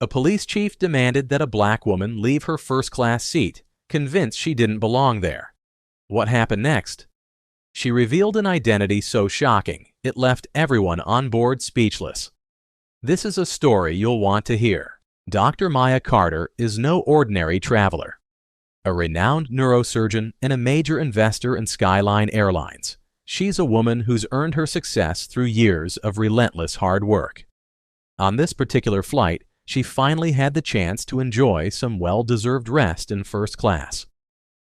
A police chief demanded that a black woman leave her first-class seat, convinced she didn't belong there. What happened next? She revealed an identity so shocking, it left everyone on board speechless. This is a story you'll want to hear. Dr. Maya Carter is no ordinary traveler. A renowned neurosurgeon and a major investor in Skyline Airlines, she's a woman who's earned her success through years of relentless hard work. On this particular flight, she finally had the chance to enjoy some well-deserved rest in first class.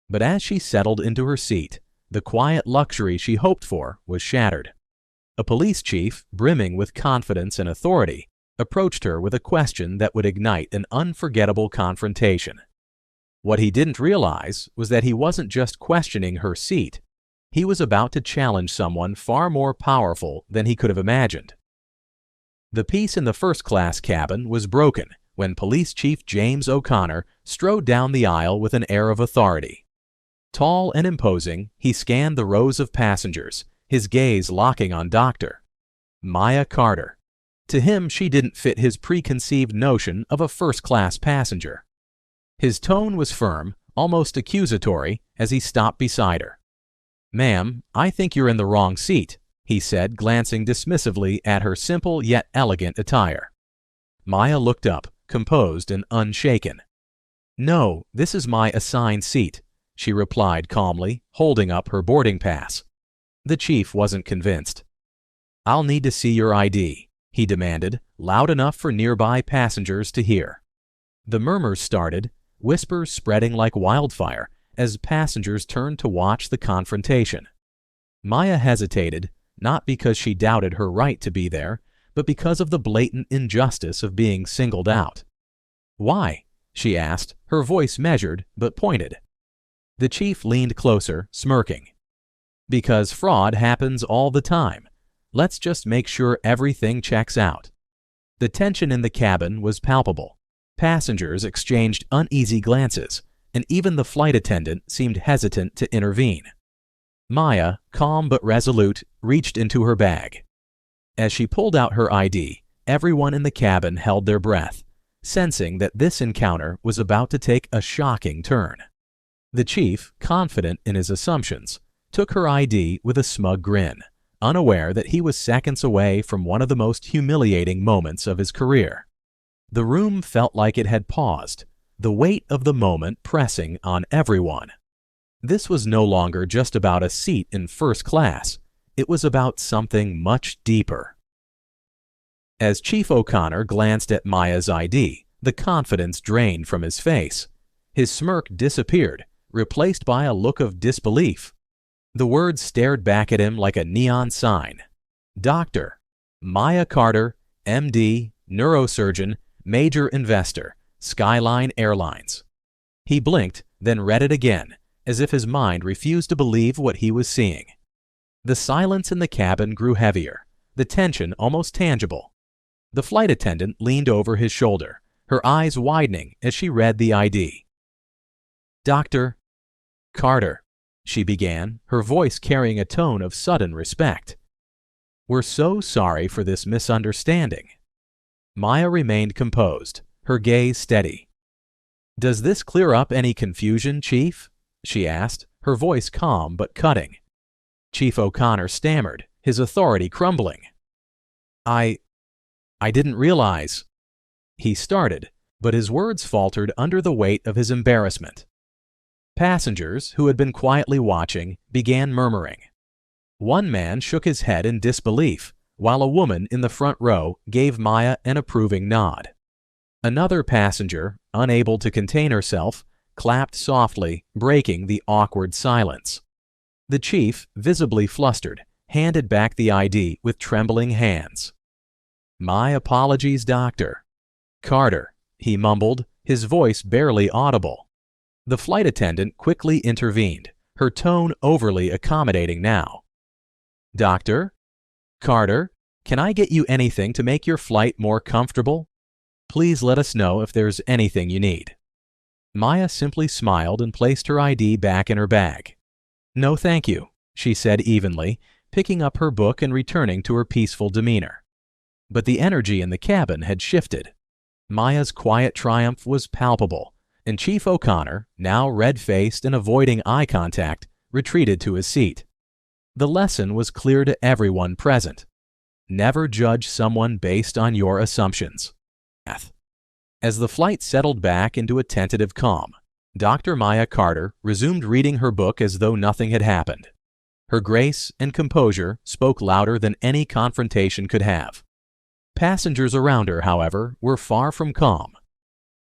But as she settled into her seat, the quiet luxury she hoped for was shattered. A police chief, brimming with confidence and authority, approached her with a question that would ignite an unforgettable confrontation. What he didn't realize was that he wasn't just questioning her seat. He was about to challenge someone far more powerful than he could have imagined. The peace in the first-class cabin was broken when Police Chief James O'Connor strode down the aisle with an air of authority. Tall and imposing, he scanned the rows of passengers, his gaze locking on Dr. Maya Carter. To him, she didn't fit his preconceived notion of a first-class passenger. His tone was firm, almost accusatory, as he stopped beside her. "Ma'am, I think you're in the wrong seat," he said, glancing dismissively at her simple yet elegant attire. Maya looked up, composed and unshaken. "No, this is my assigned seat," she replied calmly, holding up her boarding pass. The chief wasn't convinced. "I'll need to see your ID," he demanded, loud enough for nearby passengers to hear. The murmurs started, whispers spreading like wildfire as passengers turned to watch the confrontation. Maya hesitated, not because she doubted her right to be there, but because of the blatant injustice of being singled out. "Why?" she asked, her voice measured but pointed. The chief leaned closer, smirking. "Because fraud happens all the time. Let's just make sure everything checks out." The tension in the cabin was palpable. Passengers exchanged uneasy glances, and even the flight attendant seemed hesitant to intervene. Maya, calm but resolute, reached into her bag. As she pulled out her ID, everyone in the cabin held their breath, sensing that this encounter was about to take a shocking turn. The chief, confident in his assumptions, took her ID with a smug grin, unaware that he was seconds away from one of the most humiliating moments of his career. The room felt like it had paused, the weight of the moment pressing on everyone. This was no longer just about a seat in first class. It was about something much deeper. As Chief O'Connor glanced at Maya's ID, the confidence drained from his face. His smirk disappeared, replaced by a look of disbelief. The words stared back at him like a neon sign. Dr. Maya Carter, MD, neurosurgeon, major investor, Skyline Airlines. He blinked, then read it again, as if his mind refused to believe what he was seeing. The silence in the cabin grew heavier, the tension almost tangible. The flight attendant leaned over his shoulder, her eyes widening as she read the ID. "Dr. Carter," she began, her voice carrying a tone of sudden respect. "We're so sorry for this misunderstanding." Maya remained composed, her gaze steady. "Does this clear up any confusion, Chief?" she asked, her voice calm but cutting. Chief O'Connor stammered, his authority crumbling. I didn't realize." He started, but his words faltered under the weight of his embarrassment. Passengers, who had been quietly watching, began murmuring. One man shook his head in disbelief, while a woman in the front row gave Maya an approving nod. Another passenger, unable to contain herself, clapped softly, breaking the awkward silence. The chief, visibly flustered, handed back the ID with trembling hands. "My apologies, Dr. Carter," he mumbled, his voice barely audible. The flight attendant quickly intervened, her tone overly accommodating now. "Dr. Carter, can I get you anything to make your flight more comfortable? Please let us know if there's anything you need." Maya simply smiled and placed her ID back in her bag. "No, thank you," she said evenly, picking up her book and returning to her peaceful demeanor. But the energy in the cabin had shifted. Maya's quiet triumph was palpable, and Chief O'Connor, now red-faced and avoiding eye contact, retreated to his seat. The lesson was clear to everyone present. Never judge someone based on your assumptions. As the flight settled back into a tentative calm, Dr. Maya Carter resumed reading her book as though nothing had happened. Her grace and composure spoke louder than any confrontation could have. Passengers around her, however, were far from calm.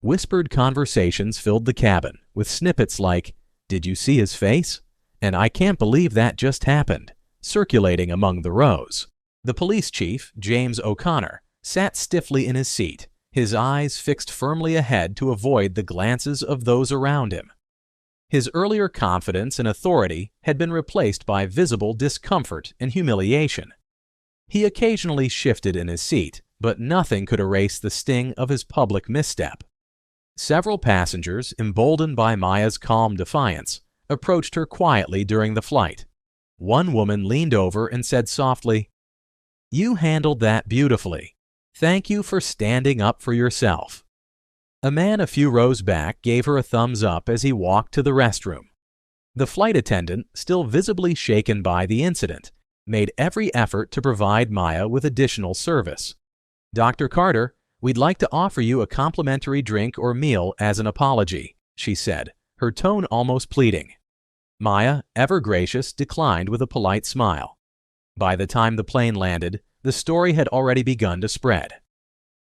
Whispered conversations filled the cabin, with snippets like, "Did you see his face?" and "I can't believe that just happened," circulating among the rows. The police chief, James O'Connor, sat stiffly in his seat, his eyes fixed firmly ahead to avoid the glances of those around him. His earlier confidence and authority had been replaced by visible discomfort and humiliation. He occasionally shifted in his seat, but nothing could erase the sting of his public misstep. Several passengers, emboldened by Maya's calm defiance, approached her quietly during the flight. One woman leaned over and said softly, "You handled that beautifully. Thank you for standing up for yourself." A man a few rows back gave her a thumbs up as he walked to the restroom. The flight attendant, still visibly shaken by the incident, made every effort to provide Maya with additional service. "Dr. Carter, we'd like to offer you a complimentary drink or meal as an apology," she said, her tone almost pleading. Maya, ever gracious, declined with a polite smile. By the time the plane landed, the story had already begun to spread.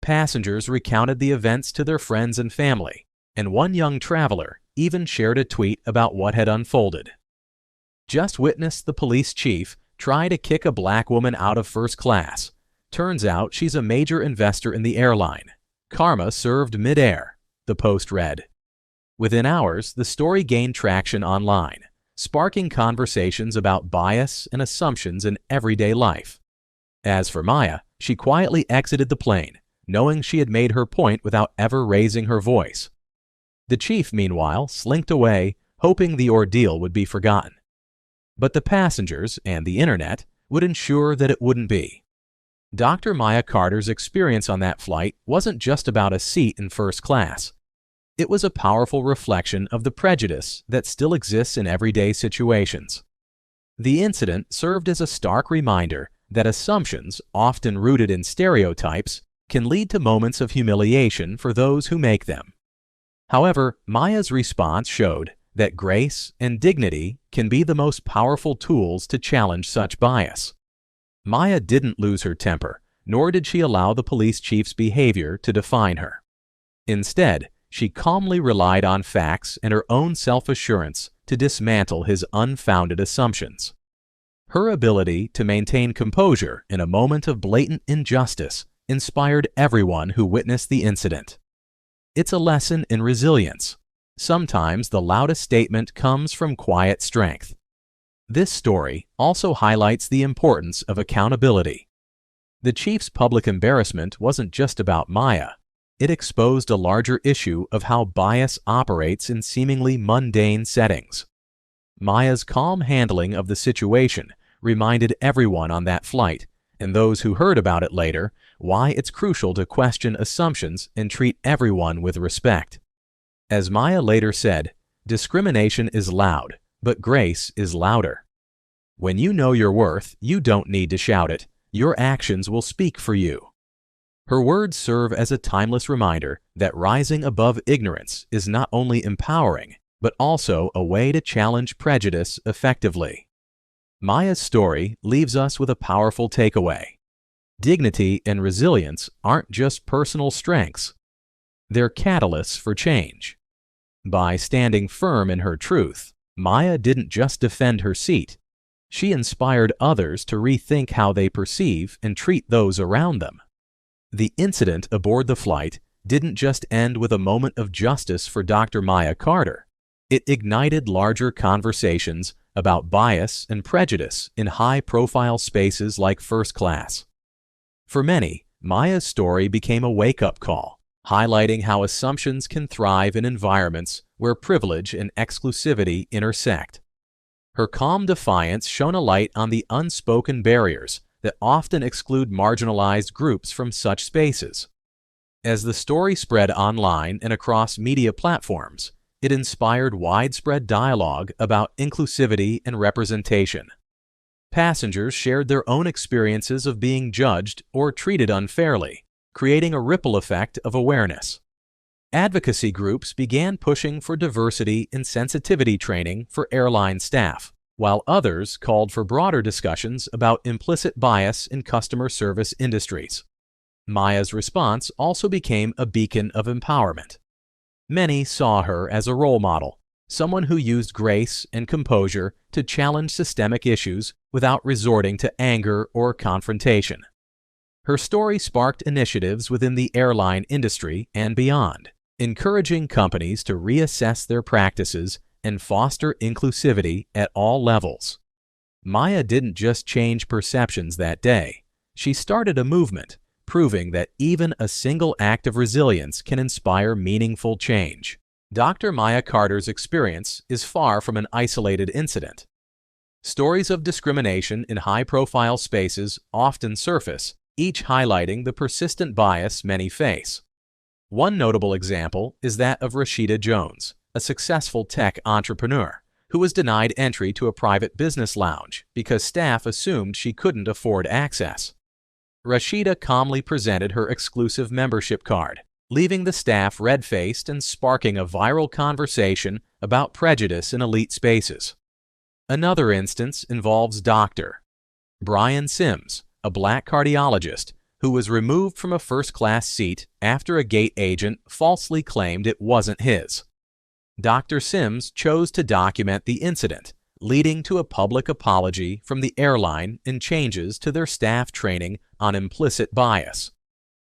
Passengers recounted the events to their friends and family, and one young traveler even shared a tweet about what had unfolded. "Just witnessed the police chief try to kick a black woman out of first class. Turns out she's a major investor in the airline. Karma served midair," the post read. Within hours, the story gained traction online, sparking conversations about bias and assumptions in everyday life. As for Maya, she quietly exited the plane, knowing she had made her point without ever raising her voice. The chief, meanwhile, slinked away, hoping the ordeal would be forgotten. But the passengers and the internet would ensure that it wouldn't be. Dr. Maya Carter's experience on that flight wasn't just about a seat in first class. It was a powerful reflection of the prejudice that still exists in everyday situations. The incident served as a stark reminder that assumptions, often rooted in stereotypes, can lead to moments of humiliation for those who make them. However, Maya's response showed that grace and dignity can be the most powerful tools to challenge such bias. Maya didn't lose her temper, nor did she allow the police chief's behavior to define her. Instead, she calmly relied on facts and her own self-assurance to dismantle his unfounded assumptions. Her ability to maintain composure in a moment of blatant injustice inspired everyone who witnessed the incident. It's a lesson in resilience. Sometimes the loudest statement comes from quiet strength. This story also highlights the importance of accountability. The chief's public embarrassment wasn't just about Maya. It exposed a larger issue of how bias operates in seemingly mundane settings. Maya's calm handling of the situation reminded everyone on that flight, and those who heard about it later, why it's crucial to question assumptions and treat everyone with respect. As Maya later said, "Discrimination is loud, but grace is louder." When you know your worth, you don't need to shout it. Your actions will speak for you. Her words serve as a timeless reminder that rising above ignorance is not only empowering, but also a way to challenge prejudice effectively. Maya's story leaves us with a powerful takeaway. Dignity and resilience aren't just personal strengths. They're catalysts for change. By standing firm in her truth, Maya didn't just defend her seat. She inspired others to rethink how they perceive and treat those around them. The incident aboard the flight didn't just end with a moment of justice for Dr. Maya Carter. It ignited larger conversations about bias and prejudice in high-profile spaces like first class. For many, Maya's story became a wake-up call, highlighting how assumptions can thrive in environments where privilege and exclusivity intersect. Her calm defiance shone a light on the unspoken barriers that often exclude marginalized groups from such spaces. As the story spread online and across media platforms, it inspired widespread dialogue about inclusivity and representation. Passengers shared their own experiences of being judged or treated unfairly, creating a ripple effect of awareness. Advocacy groups began pushing for diversity and sensitivity training for airline staff, while others called for broader discussions about implicit bias in customer service industries. Maya's response also became a beacon of empowerment. Many saw her as a role model, someone who used grace and composure to challenge systemic issues without resorting to anger or confrontation. Her story sparked initiatives within the airline industry and beyond, encouraging companies to reassess their practices and foster inclusivity at all levels. Maya didn't just change perceptions that day. She started a movement, proving that even a single act of resilience can inspire meaningful change. Dr. Maya Carter's experience is far from an isolated incident. Stories of discrimination in high-profile spaces often surface, each highlighting the persistent bias many face. One notable example is that of Rashida Jones, a successful tech entrepreneur who was denied entry to a private business lounge because staff assumed she couldn't afford access. Rashida calmly presented her exclusive membership card, leaving the staff red-faced and sparking a viral conversation about prejudice in elite spaces. Another instance involves Dr. Brian Sims, a black cardiologist who was removed from a first-class seat after a gate agent falsely claimed it wasn't his. Dr. Sims chose to document the incident, leading to a public apology from the airline and changes to their staff training on implicit bias.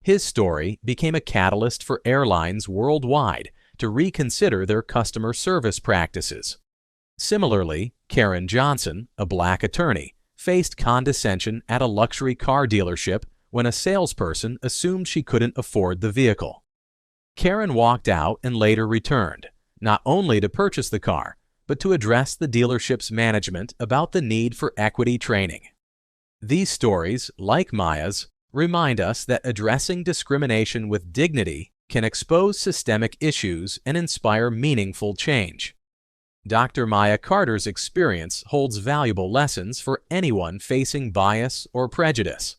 His story became a catalyst for airlines worldwide to reconsider their customer service practices. Similarly, Karen Johnson, a black attorney, faced condescension at a luxury car dealership when a salesperson assumed she couldn't afford the vehicle. Karen walked out and later returned, not only to purchase the car, but to address the dealership's management about the need for equity training. These stories, like Maya's, remind us that addressing discrimination with dignity can expose systemic issues and inspire meaningful change. Dr. Maya Carter's experience holds valuable lessons for anyone facing bias or prejudice.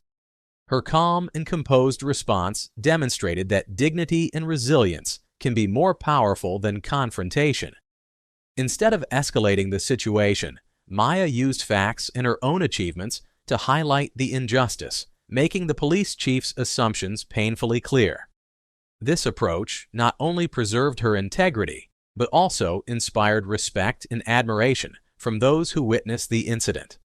Her calm and composed response demonstrated that dignity and resilience can be more powerful than confrontation. Instead of escalating the situation, Maya used facts and her own achievements to highlight the injustice, making the police chief's assumptions painfully clear. This approach not only preserved her integrity, but also inspired respect and admiration from those who witnessed the incident.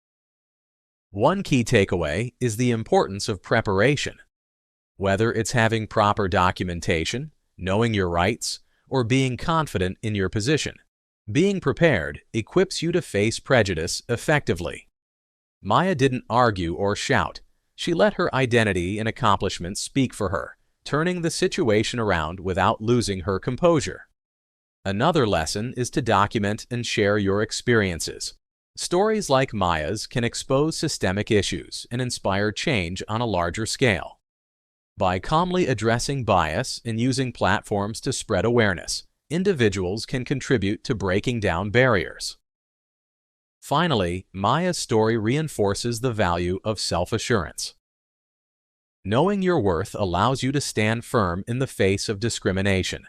One key takeaway is the importance of preparation. Whether it's having proper documentation, knowing your rights, or being confident in your position, being prepared equips you to face prejudice effectively. Maya didn't argue or shout. She let her identity and accomplishments speak for her, turning the situation around without losing her composure. Another lesson is to document and share your experiences. Stories like Maya's can expose systemic issues and inspire change on a larger scale. By calmly addressing bias and using platforms to spread awareness, individuals can contribute to breaking down barriers. Finally, Maya's story reinforces the value of self-assurance. Knowing your worth allows you to stand firm in the face of discrimination.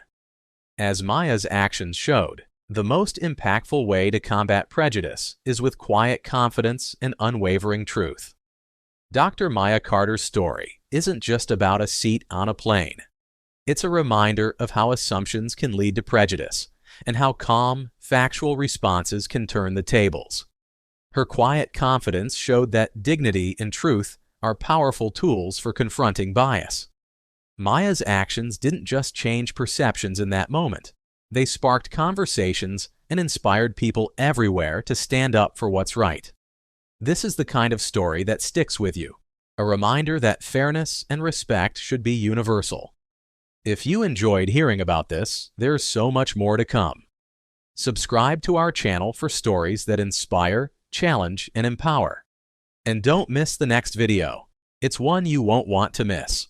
As Maya's actions showed, the most impactful way to combat prejudice is with quiet confidence and unwavering truth. Dr. Maya Carter's story isn't just about a seat on a plane. It's a reminder of how assumptions can lead to prejudice and how calm, factual responses can turn the tables. Her quiet confidence showed that dignity and truth are powerful tools for confronting bias. Maya's actions didn't just change perceptions in that moment. They sparked conversations and inspired people everywhere to stand up for what's right. This is the kind of story that sticks with you, a reminder that fairness and respect should be universal. If you enjoyed hearing about this, there's so much more to come. Subscribe to our channel for stories that inspire, challenge, and empower. And don't miss the next video. It's one you won't want to miss.